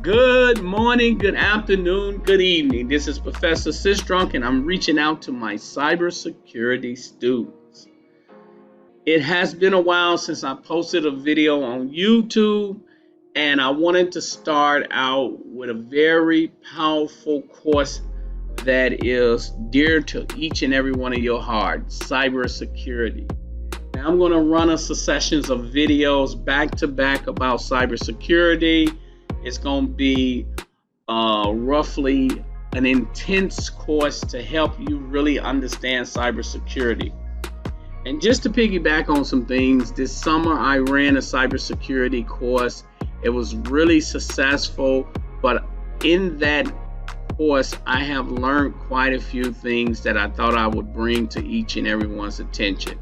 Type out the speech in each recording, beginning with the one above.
Good morning, good afternoon, good evening. This is Professor Sistrunk, and I'm reaching out to my cybersecurity students. It has been a while since I posted a video on YouTube, and I wanted to start out with a very powerful course that is dear to each and every one of your hearts: cybersecurity. Now, I'm going to run a succession of videos back to back about cybersecurity. It's going to be roughly an intense course to help you really understand cybersecurity. And just to piggyback on some things, this summer I ran a cybersecurity course. It was really successful, but in that course, I have learned quite a few things that I thought I would bring to each and everyone's attention.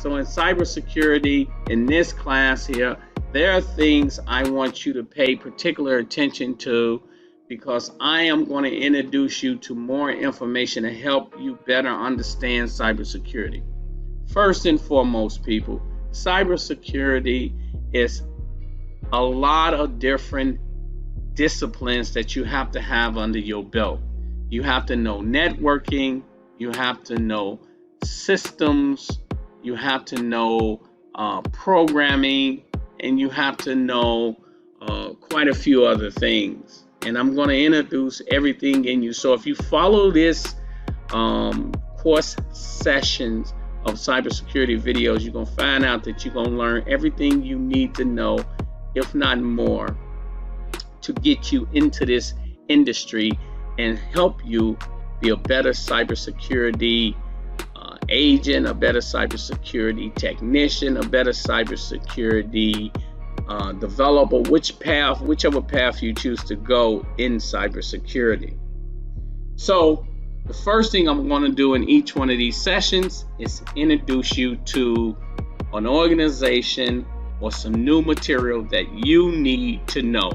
So in cybersecurity, in this class here, there are things I want you to pay particular attention to, because I am going to introduce you to more information to help you better understand cybersecurity. First and foremost, people, cybersecurity is a lot of different disciplines that you have to have under your belt. You have to know networking, you have to know systems, you have to know programming, and you have to know quite a few other things. And I'm going to introduce everything in you. So if you follow this course sessions of cybersecurity videos, you're going to find out that you're going to learn everything you need to know, if not more, to get you into this industry and help you be a better cybersecurity agent, a better cybersecurity technician, a better cybersecurity developer, whichever path you choose to go in cybersecurity. So the first thing I'm going to do in each one of these sessions is introduce you to an organization or some new material that you need to know.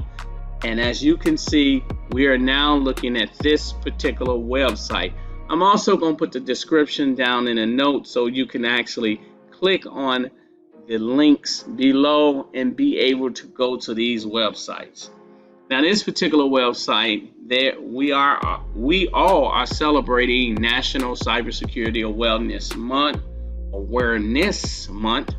And as you can see, we are now looking at this particular website. I'm also going to put the description down in a note so you can actually click on the links below and be able to go to these websites. Now, this particular website, we all are celebrating National Cybersecurity Awareness Month.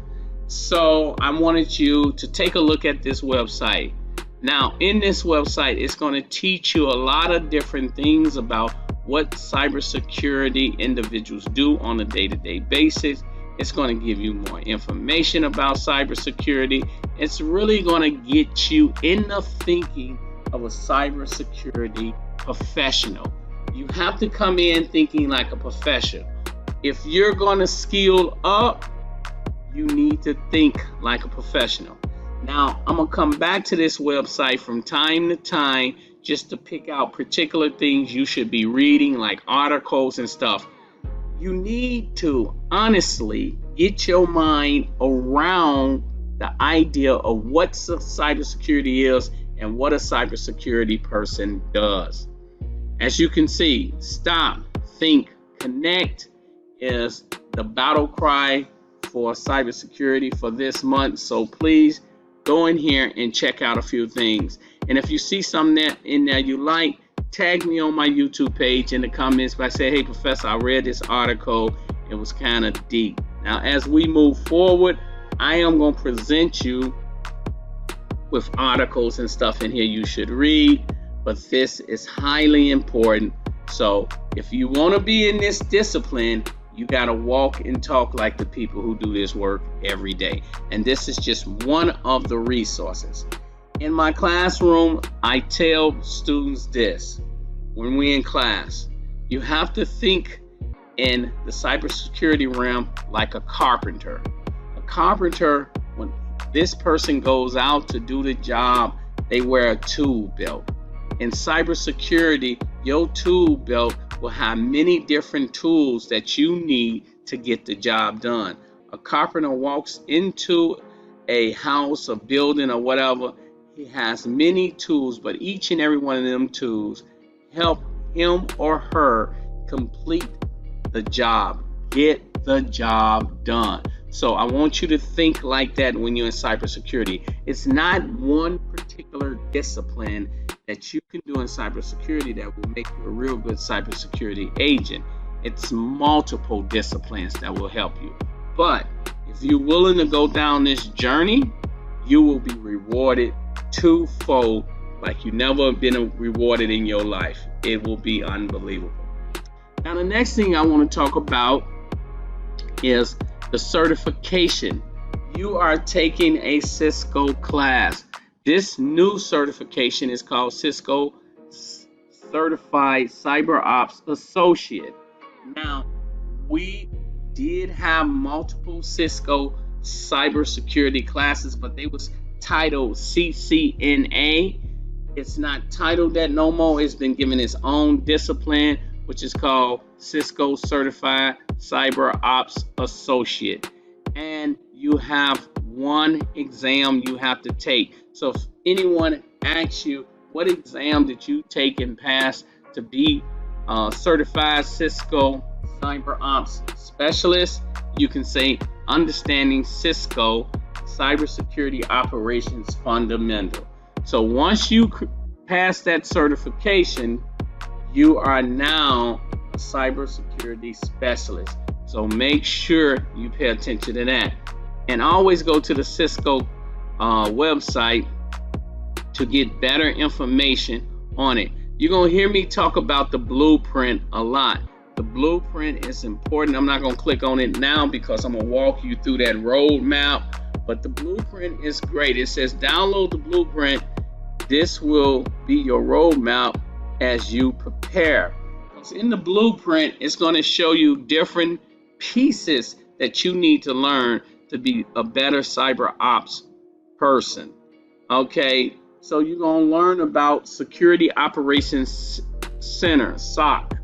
So I wanted you to take a look at this website. Now, in this website, it's going to teach you a lot of different things about what cybersecurity individuals do on a day-to-day basis. It's going to give you more information about cybersecurity. It's really going to get you in the thinking of a cybersecurity professional. You have to come in thinking like a professional. If you're going to skill up, you need to think like a professional. Now, I'm going to come back to this website from time to time just to pick out particular things you should be reading, like articles and stuff. You need to honestly get your mind around the idea of what cybersecurity is and what a cybersecurity person does. As you can see, stop, think, connect is the battle cry for cybersecurity for this month. So please go in here and check out a few things. And if you see something in there you like, tag me on my YouTube page in the comments by saying, hey, Professor, I read this article. It was kind of deep. Now, as we move forward, I am going to present you with articles and stuff in here you should read. But this is highly important. So if you want to be in this discipline, you got to walk and talk like the people who do this work every day. And this is just one of the resources. In my classroom, I tell students this when we're in class: you have to think in the cybersecurity realm like a carpenter. A carpenter, when this person goes out to do the job, they wear a tool belt. In cybersecurity, your tool belt will have many different tools that you need to get the job done. A carpenter walks into a house, a building, or whatever. He has many tools, but each and every one of them tools help him or her complete the job, get the job done. So I want you to think like that when you're in cybersecurity. It's not one particular discipline that you can do in cybersecurity that will make you a real good cybersecurity agent. It's multiple disciplines that will help you. But if you're willing to go down this journey, you will be rewarded twofold like you never been rewarded in your life. It will be unbelievable. Now, the next thing I want to talk about is the certification. You are taking a Cisco class. This new certification is called Cisco Certified CyberOps Associate. Now, we did have multiple Cisco cybersecurity classes, but they was titled CCNA. It's not titled that no more. It's been given its own discipline, which is called Cisco Certified CyberOps Associate. And you have one exam you have to take. So if anyone asks you, what exam did you take and pass to be certified Cisco CyberOps specialist, you can say understanding Cisco cybersecurity operations fundamental. So once you pass that certification, you are now a cybersecurity specialist. So make sure you pay attention to that, and always go to the Cisco website to get better information on it. You're gonna hear me talk about the blueprint a lot. The blueprint is important. I'm not gonna click on it now because I'm gonna walk you through that roadmap, but the blueprint is great. It says download the blueprint. This will be your roadmap as you prepare. In the blueprint, it's going to show you different pieces that you need to learn to be a better cyber ops person. Okay, so you're going to learn about Security Operations Center, SOC,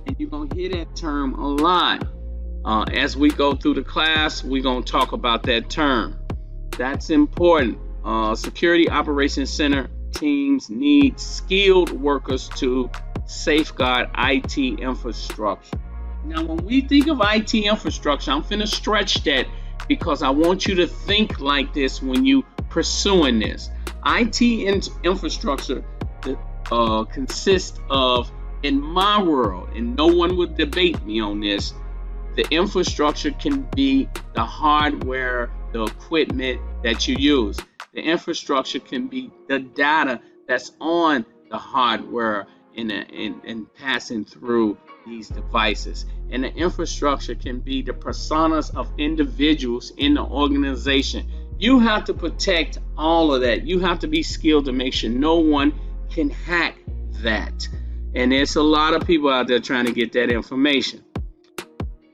and you're going to hear that term a lot. As we go through the class, we're going to talk about that term. That's important. Security Operations Center teams need skilled workers to safeguard IT infrastructure. Now, when we think of IT infrastructure, I'm finna stretch that because I want you to think like this when you pursuing this. IT infrastructure consists of, in my world, and no one would debate me on this, the infrastructure can be the hardware, the equipment that you use. The infrastructure can be the data that's on the hardware and passing through these devices. And the infrastructure can be the personas of individuals in the organization. You have to protect all of that. You have to be skilled to make sure no one can hack that. And there's a lot of people out there trying to get that information.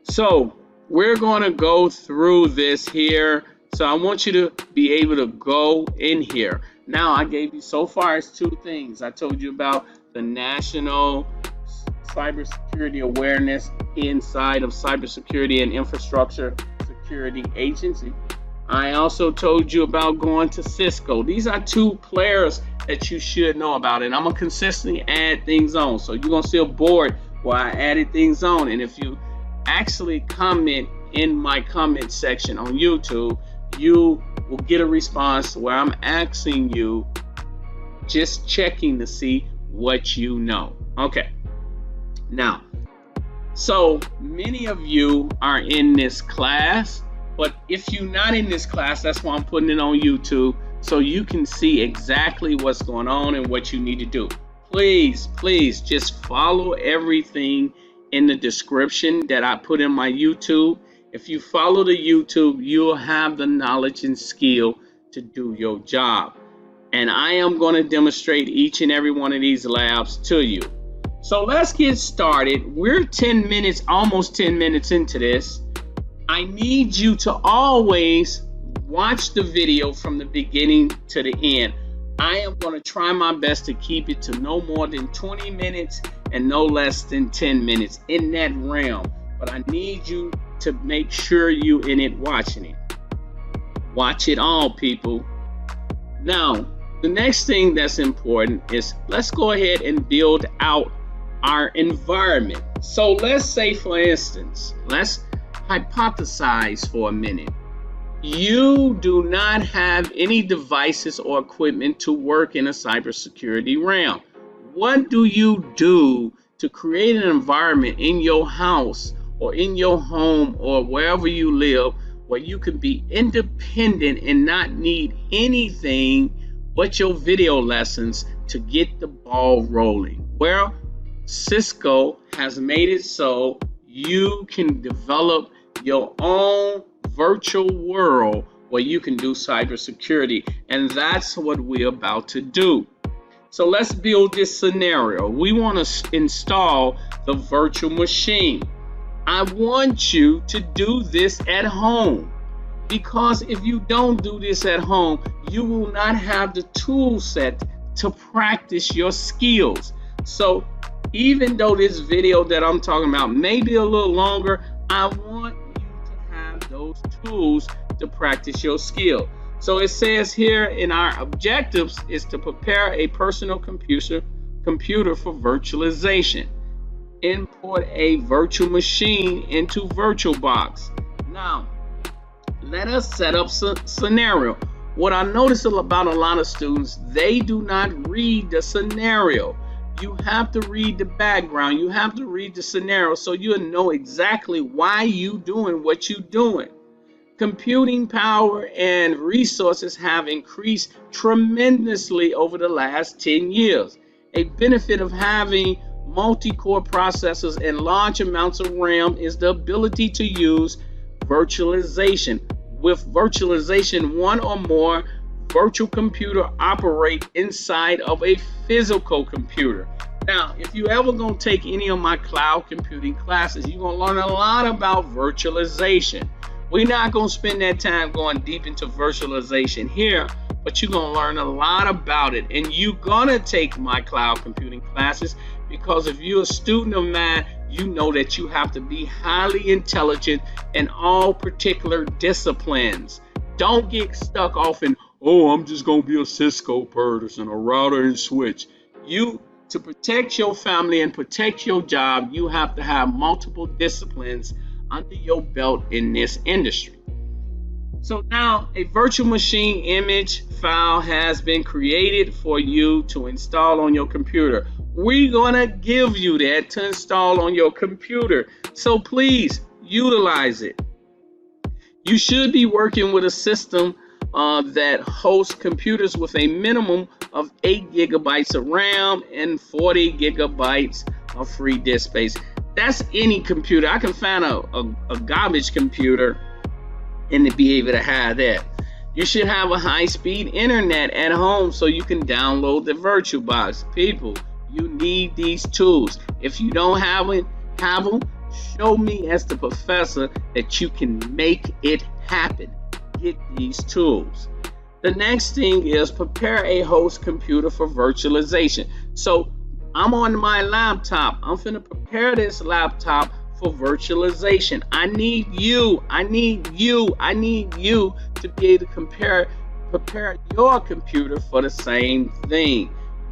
So we're going to go through this here. So I want you to be able to go in here. Now, I gave you so far as two things. I told you about the National Cybersecurity Awareness inside of Cybersecurity and Infrastructure Security Agency. I also told you about going to Cisco. These are two players that you should know about, and I'm going to consistently add things on. So you're going to feel bored while I added things on. And if you actually comment in my comment section on YouTube, you will get a response where I'm asking you, just checking to see what you know. Okay. Now, so many of you are in this class, but if you're not in this class, that's why I'm putting it on YouTube so you can see exactly what's going on and what you need to do. Please, please just follow everything in the description that I put in my YouTube. If you follow the YouTube, you'll have the knowledge and skill to do your job. And I am going to demonstrate each and every one of these labs to you. So let's get started. We're 10 minutes, almost 10 minutes into this. I need you to always watch the video from the beginning to the end. I am going to try my best to keep it to no more than 20 minutes and no less than 10 minutes in that realm. But I need you to make sure you in it watching it. Watch it all, people. Now, the next thing that's important is let's go ahead and build out our environment. So let's say, for instance, let's hypothesize for a minute. You do not have any devices or equipment to work in a cybersecurity realm. What do you do to create an environment in your house or in your home or wherever you live where you can be independent and not need anything but your video lessons to get the ball rolling? Well, Cisco has made it so you can develop your own virtual world where you can do cybersecurity, and that's what we're about to do. So let's build this scenario. We want to install the virtual machine. I want you to do this at home, because if you don't do this at home, you will not have the tool set to practice your skills. So even though this video that I'm talking about may be a little longer, I want you to have those tools to practice your skill. So it says here in our objectives is to prepare a personal computer for virtualization. Import a virtual machine into VirtualBox. Now, let us set up scenario. What I notice about a lot of students, they do not read the scenario. You have to read the background. You have to read the scenario so you'll know exactly why you doing what you doing. Computing power and resources have increased tremendously over the last 10 years. A benefit of having multi-core processors and large amounts of RAM is the ability to use virtualization. With virtualization, one or more virtual computer operate inside of a physical computer. Now, if you ever gonna take any of my cloud computing classes, you're gonna learn a lot about virtualization. We're not gonna spend that time going deep into virtualization here, but you're gonna learn a lot about it. And you're gonna take my cloud computing classes because if you're a student of mine, you know that you have to be highly intelligent in all particular disciplines. Don't get stuck off in, oh, I'm just gonna be a Cisco person, a router and switch. To protect your family and protect your job, you have to have multiple disciplines under your belt in this industry. So now a virtual machine image file has been created for you to install on your computer. We're gonna give you that to install on your computer. So please utilize it. You should be working with a system that hosts computers with a minimum of 8 gigabytes of RAM and 40 gigabytes of free disk space. That's any computer. I can find a garbage computer and to be able to have that. You should have a high-speed internet at home so you can download the VirtualBox. People, you need these tools. If you don't have them, show me as the professor that you can make it happen. Get these tools. The next thing is prepare a host computer for virtualization. So I'm on my laptop. I'm finna prepare this laptop for virtualization. I need you to be able to prepare your computer for the same thing.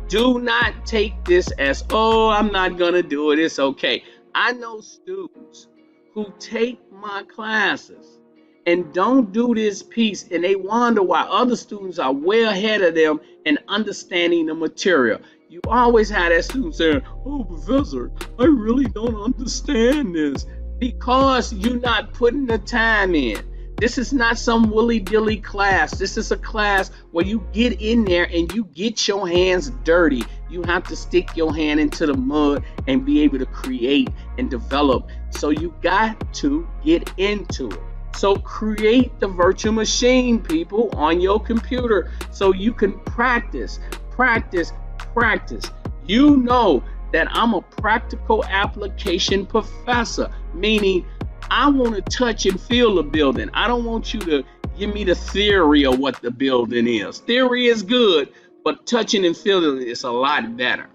Do not take this as, oh, I'm not gonna do it, it's okay. I know students who take my classes and don't do this piece, and they wonder why other students are way ahead of them in understanding the material. You always have that student saying, oh, professor, I really don't understand this, because you're not putting the time in. This is not some willy-dilly class. This is a class where you get in there and you get your hands dirty. You have to stick your hand into the mud and be able to create and develop. So you got to get into it. So create the virtual machine, people, on your computer so you can practice. You know that I'm a practical application professor, meaning I want to touch and feel the building. I don't want you to give me the theory of what the building is. Theory is good, but touching and feeling is a lot better.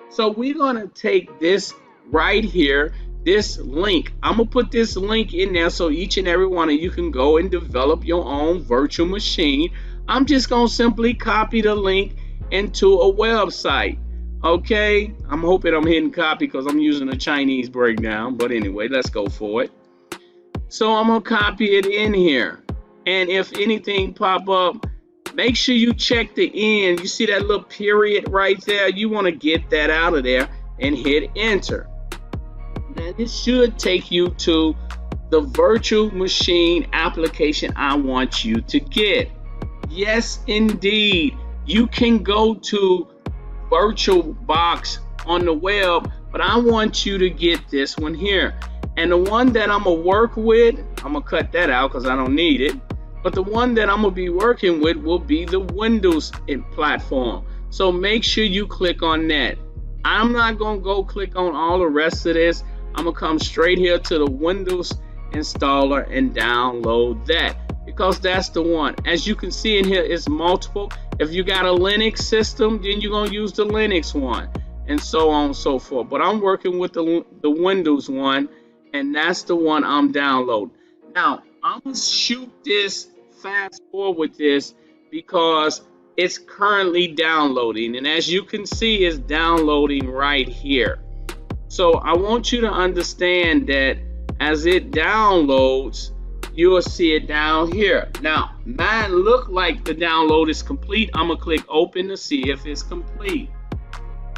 So we're going to take this right here, this link. I'm going to put this link in there so each and every one of you can go and develop your own virtual machine. I'm just going to simply copy the link into a website. Okay, I'm hoping I'm hitting copy because I'm using a Chinese breakdown. But anyway, let's go for it. So I'm going to copy it in here. And if anything pop up, make sure you check the end. You see that little period right there? You want to get that out of there and hit enter. Now this should take you to the virtual machine application I want you to get. Yes, indeed. You can go to VirtualBox on the web, but I want you to get this one here. And the one that I'm gonna work with, I'm gonna cut that out because I don't need it. But the one that I'm gonna be working with will be the Windows platform. So make sure you click on that. I'm not gonna go click on all the rest of this. I'm gonna come straight here to the Windows installer and download that, because that's the one. As you can see in here, it's multiple. If you got a Linux system, then you're gonna use the Linux one, and so on and so forth. But I'm working with the Windows one, and that's the one I'm downloading. Now I'm gonna shoot this, fast forward this, because it's currently downloading, and as you can see, it's downloading right here. So I want you to understand that as it downloads, you'll see it down here. Now mine look like the download is complete. I'm gonna click open to see if it's complete.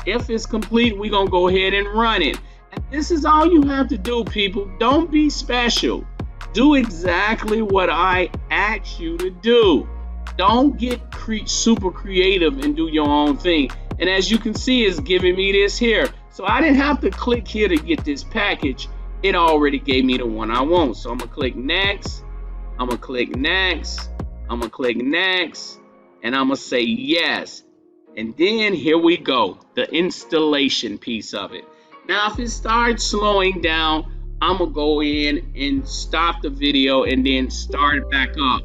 If it's complete, we're gonna go ahead and run it. And this is all you have to do, people. Don't be special. Do exactly what I asked you to do. Don't get super creative and do your own thing. And as you can see, it's giving me this here. So I didn't have to click here to get this package. It already gave me the one I want. So I'm gonna click next. I'm gonna click next. I'm gonna click next. And I'm gonna say yes. And then here we go, the installation piece of it. Now if it starts slowing down, I'm gonna go in and stop the video and then start it back up.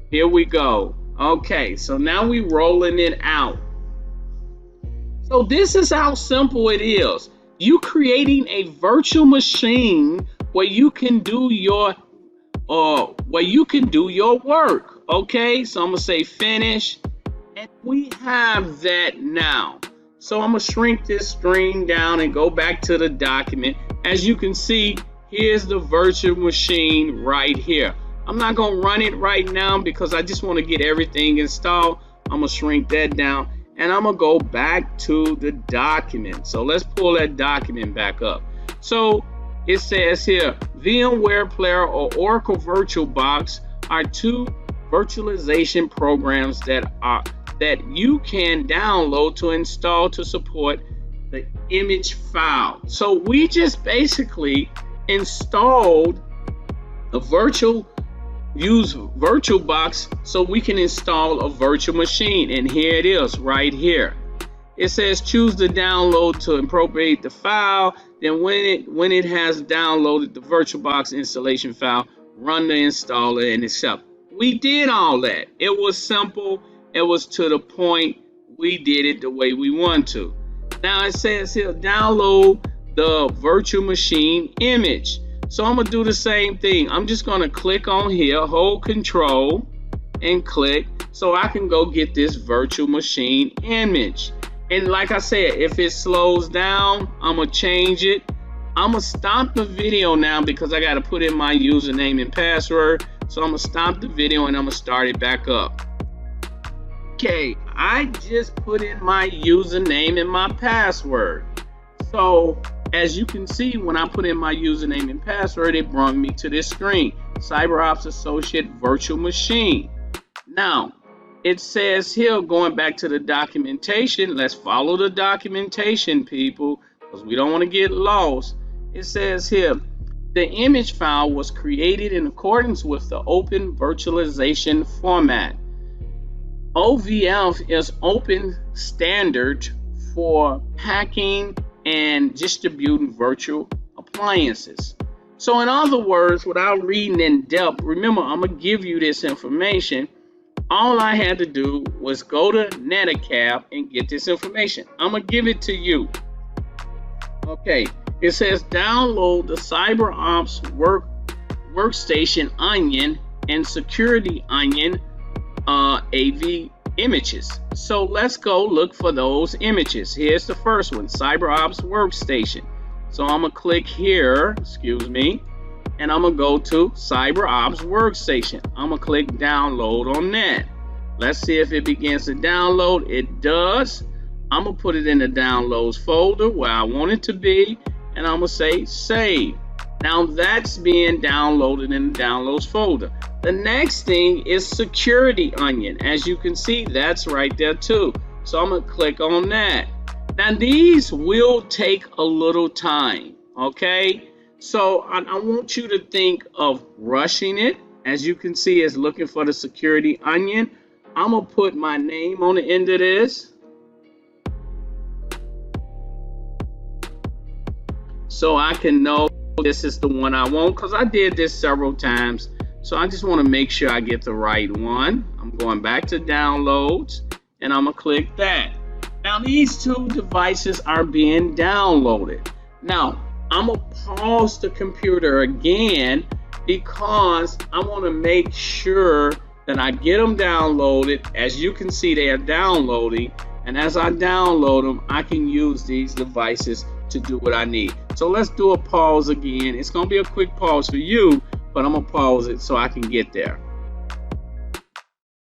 Here we go. Okay, so now we rolling it out. So this is how simple it is. You creating a virtual machine where you can do your work. Okay, so I'm gonna say finish, and we have that now. So I'm gonna shrink this screen down and go back to the document. As you can see, here's the virtual machine right here. I'm not gonna run it right now because I just want to get everything installed. I'm gonna shrink that down, and I'm gonna go back to the document. So let's pull that document back up. So it says here, VMware Player or Oracle VirtualBox are two virtualization programs that you can download to install to support the image file. So we just basically installed a VirtualBox so we can install a virtual machine, and here it is right here. It says choose the download to appropriate the file. Then when it has downloaded the VirtualBox installation file, run the installer and accept. We did all that. It was simple. It was to the point. We did it the way we want to. Now it says here download the virtual machine image. So I'm gonna do the same thing. I'm just gonna click on here, hold control and click so I can go get this virtual machine image. And like I said, if it slows down, I'm gonna change it. I'm gonna stop the video now because I gotta put in my username and password. So I'm gonna stop the video and I'm gonna start it back up. Okay, I just put in my username and my password. So as you can see, when I put in my username and password, it brought me to this screen, CyberOps Associate Virtual Machine. Now, it says here, going back to the documentation, let's follow the documentation, people, because we don't want to get lost. It says here, the image file was created in accordance with the Open Virtualization format. OVF is open standard for packing and distributing virtual appliances. So in other words, without reading in depth, remember I'm gonna give you this information. All I had to do was go to Netacab and get this information. I'm gonna give it to you. Okay, it says download the CyberOps Workstation Onion and Security Onion AV images. So let's go look for those images. Here's the first one, CyberOps Workstation. So I'm gonna click here, excuse me, and I'm gonna go to CyberOps Workstation. I'm gonna click download on that. Let's see if it begins to download. It does. I'm gonna put it in the downloads folder where I want it to be, and I'm gonna say save. Now that's being downloaded in the downloads folder. The next thing is Security Onion. As you can see, that's right there too. So I'm gonna click on that. Now these will take a little time, okay? So I want you to think of rushing it. As you can see, it's looking for the Security Onion. I'm gonna put my name on the end of this, so I can know this is the one I want, because I did this several times. So I just want to make sure I get the right one. I'm going back to downloads, and I'm gonna click that. Now these two devices are being downloaded. Now I'm gonna pause the computer again because I want to make sure that I get them downloaded. As you can see, they are downloading, and as I download them, I can use these devices to do what I need. So let's do a pause again. It's gonna be a quick pause for you, but I'm gonna pause it so I can get there.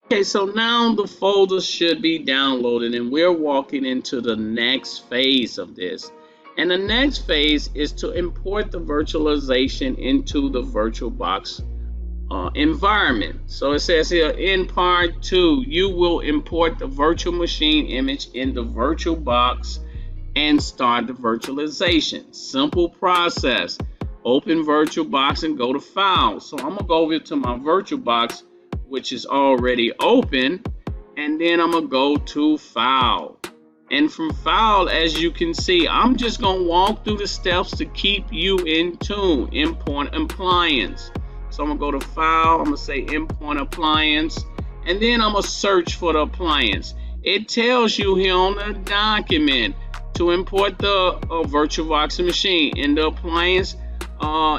Okay, so now the folder should be downloaded, and we're walking into the next phase of this. And the next phase is to import the virtualization into the VirtualBox environment. So it says here, in part 2, you will import the virtual machine image in the VirtualBox and start the virtualization. Simple process. Open VirtualBox and go to File. So I'm gonna go over to my VirtualBox, which is already open, and then I'm gonna go to File. And from File, as you can see, I'm just gonna walk through the steps to keep you in tune. Import appliance. So I'm gonna go to File, I'm gonna say import appliance, and then I'm gonna search for the appliance. It tells you here on the document to import the VirtualBox machine. In the appliance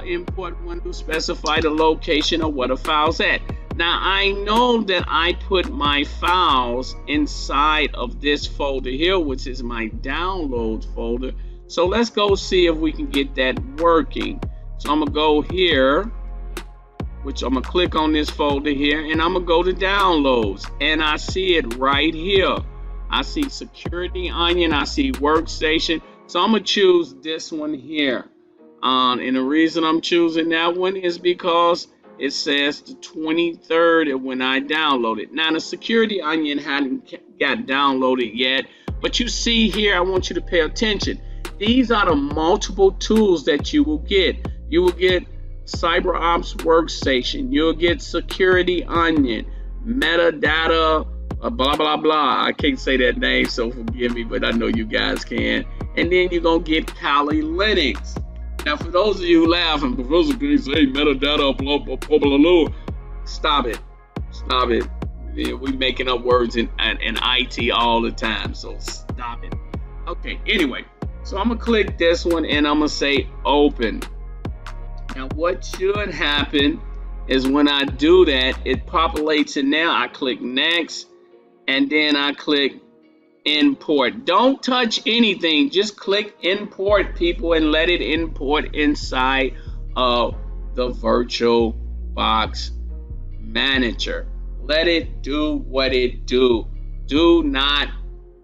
import window, specify the location of where the file's at. Now I know that I put my files inside of this folder here, which is my downloads folder. So let's go see if we can get that working. So I'm gonna go here, which I'm gonna click on this folder here, and I'm gonna go to downloads, and I see it right here. I see Security Onion, I see Workstation. So I'm gonna choose this one here. And the reason I'm choosing that one is because it says the 23rd when I download it. Now the Security Onion hadn't got downloaded yet, but you see here, I want you to pay attention. These are the multiple tools that you will get. You will get CyberOps Workstation, you'll get Security Onion, metadata, blah blah blah. I can't say that name, so forgive me, but I know you guys can. And then you're gonna get Kali Linux. Now, for those of you laughing, Professor, can you say metadata, blah blah blah blah blah? Stop it, stop it. Yeah, we making up words in IT all the time, so stop it. Okay, anyway, so I'm gonna click this one, and I'm gonna say open. Now, what should happen is when I do that, it populates it. Now I click next, and then I click import. Don't touch anything, just click import, people, and let it import inside of the VirtualBox manager. Let it do what it do. Do not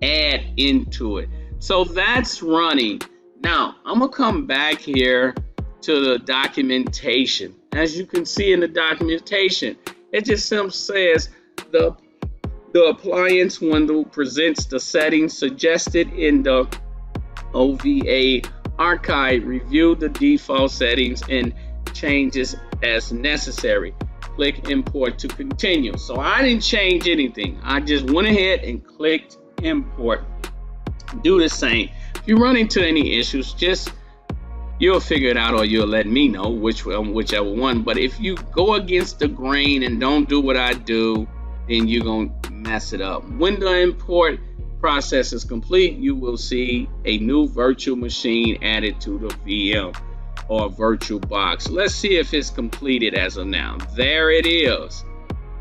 add into it. So that's running. Now I'm gonna come back here to the documentation. As you can see in the documentation, it just simply says the appliance window presents the settings suggested in the OVA archive. Review the default settings and changes as necessary. Click import to continue. So I didn't change anything. I just went ahead and clicked import. Do the same. If you run into any issues, you'll figure it out, or you'll let me know whichever one. But if you go against the grain and don't do what I do, then you're going to mess it up. When the import process is complete, you will see a new virtual machine added to the VM or VirtualBox. Let's see if it's completed as of now. There it is.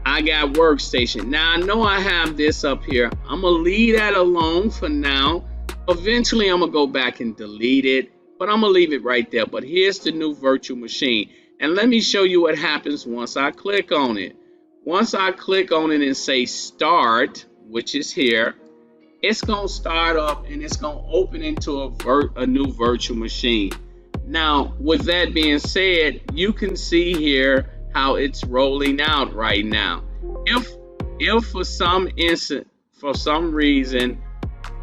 I got Workstation. Now I know I have this up here. I'm going to leave that alone for now. Eventually I'm going to go back and delete it, but I'm going to leave it right there. But here's the new virtual machine. And let me show you what happens once I click on it. Once I click on it and say start, which is here, it's going to start up and it's going to open into a new virtual machine. Now, with that being said, you can see here how it's rolling out right now. If for some reason,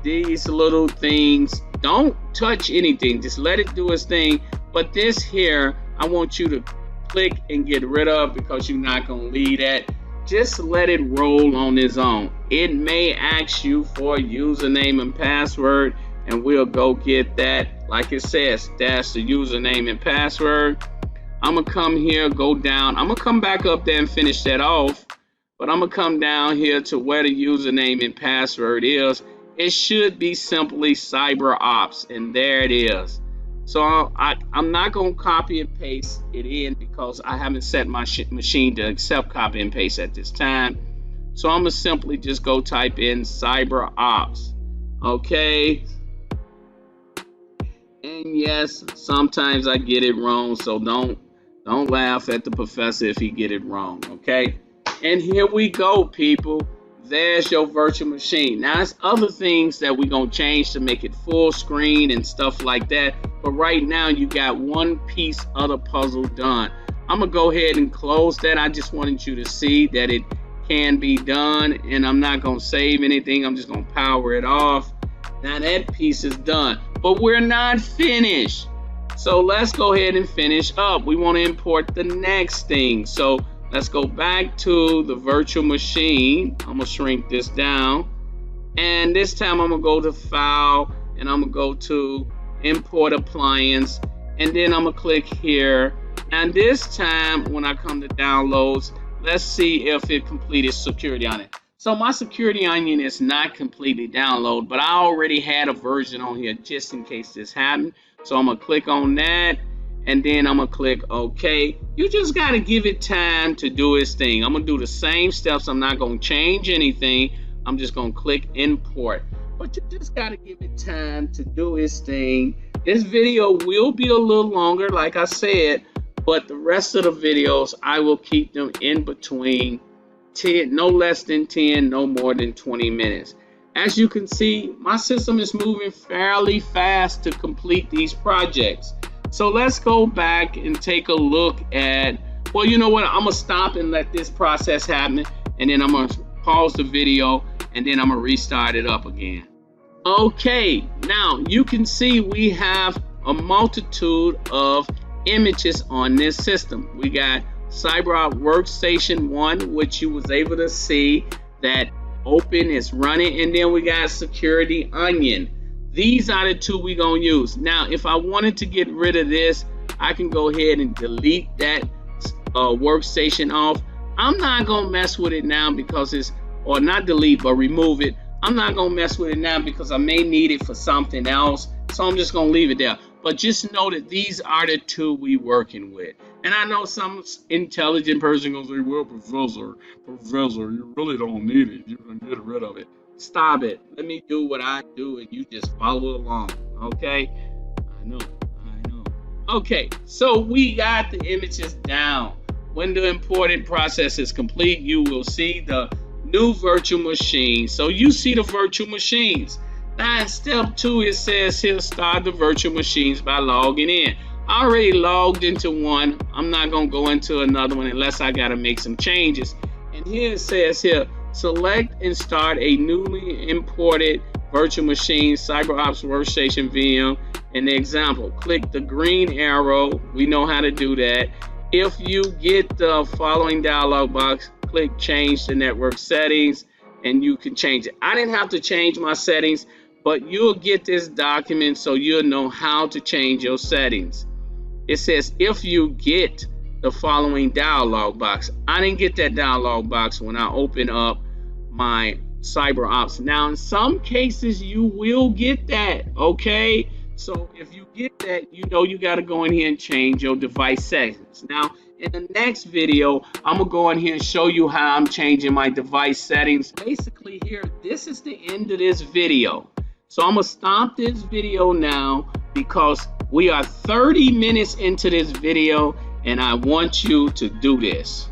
these little things don't touch anything, just let it do its thing. But this here, I want you to click and get rid of because you're not going to leave that. Just let it roll on its own. It may ask you for a username and password, and we'll go get that. Like it says, that's the username and password. I'm gonna come here, go down. I'm gonna come back up there and finish that off, but I'm gonna come down here to where the username and password is. It should be simply CyberOps, and there it is. So I'm not going to copy and paste it in because I haven't set my machine to accept copy and paste at this time. So I'm going to simply just go type in CyberOps. Okay. And yes, sometimes I get it wrong, so don't laugh at the professor if he get it wrong. Okay. And here we go, people. There's your virtual machine. Now, there's other things that we're going to change to make it full screen and stuff like that. But right now, you got one piece of the puzzle done. I'm going to go ahead and close that. I just wanted you to see that it can be done. And I'm not going to save anything. I'm just going to power it off. Now, that piece is done. But we're not finished. So let's go ahead and finish up. We want to import the next thing. So let's go back to the virtual machine. I'm gonna shrink this down, and this time I'm gonna go to File, and I'm gonna go to Import Appliance, and then I'm gonna click here. And this time, when I come to Downloads, let's see if it completed Security Onion. So my Security Onion is not completely downloaded, but I already had a version on here just in case this happened. So I'm gonna click on that. And then I'm going to click OK. You just got to give it time to do its thing. I'm going to do the same steps. I'm not going to change anything. I'm just going to click Import. But you just got to give it time to do its thing. This video will be a little longer, like I said, but the rest of the videos, I will keep them in between 10, no less than 10, no more than 20 minutes. As you can see, my system is moving fairly fast to complete these projects. So let's go back and take a look at, well, you know what? I'm going to stop and let this process happen. And then I'm going to pause the video and then I'm going to restart it up again. Okay, now you can see we have a multitude of images on this system. We got CyberOps Workstation 1, which you was able to see that open is running. And then we got Security Onion. These are the two we're going to use. Now, if I wanted to get rid of this, I can go ahead and delete that workstation off. I'm not going to mess with it now because it's, or not delete, but remove it. I'm not going to mess with it now because I may need it for something else. So I'm just going to leave it there. But just know that these are the two we working with. And I know some intelligent person going to say, well, Professor, you really don't need it. You can get rid of it. Stop it. Let me do what I do and you just follow along. Okay? I know. Okay, so we got the images down. When the imported process is complete, you will see the new virtual machine. So you see the virtual machines. Now in step 2, it says here, start the virtual machines by logging in. I already logged into one. I'm not going to go into another one unless I got to make some changes. And here it says here, select and start a newly imported virtual machine, CyberOps Workstation VM. An example, click the green arrow. We know how to do that. If you get the following dialog box, click change the network settings and you can change it. I didn't have to change my settings, but you'll get this document so you'll know how to change your settings. It says if you get the following dialog box. I didn't get that dialog box when I open up my CyberOps. Now in some cases you will get that, okay? So if you get that, you know you got to go in here and change your device settings. Now in the next video, I'm gonna go in here and show you how I'm changing my device settings. Basically here, this is the end of this video. So I'm gonna stop this video now because we are 30 minutes into this video And I want you to do this.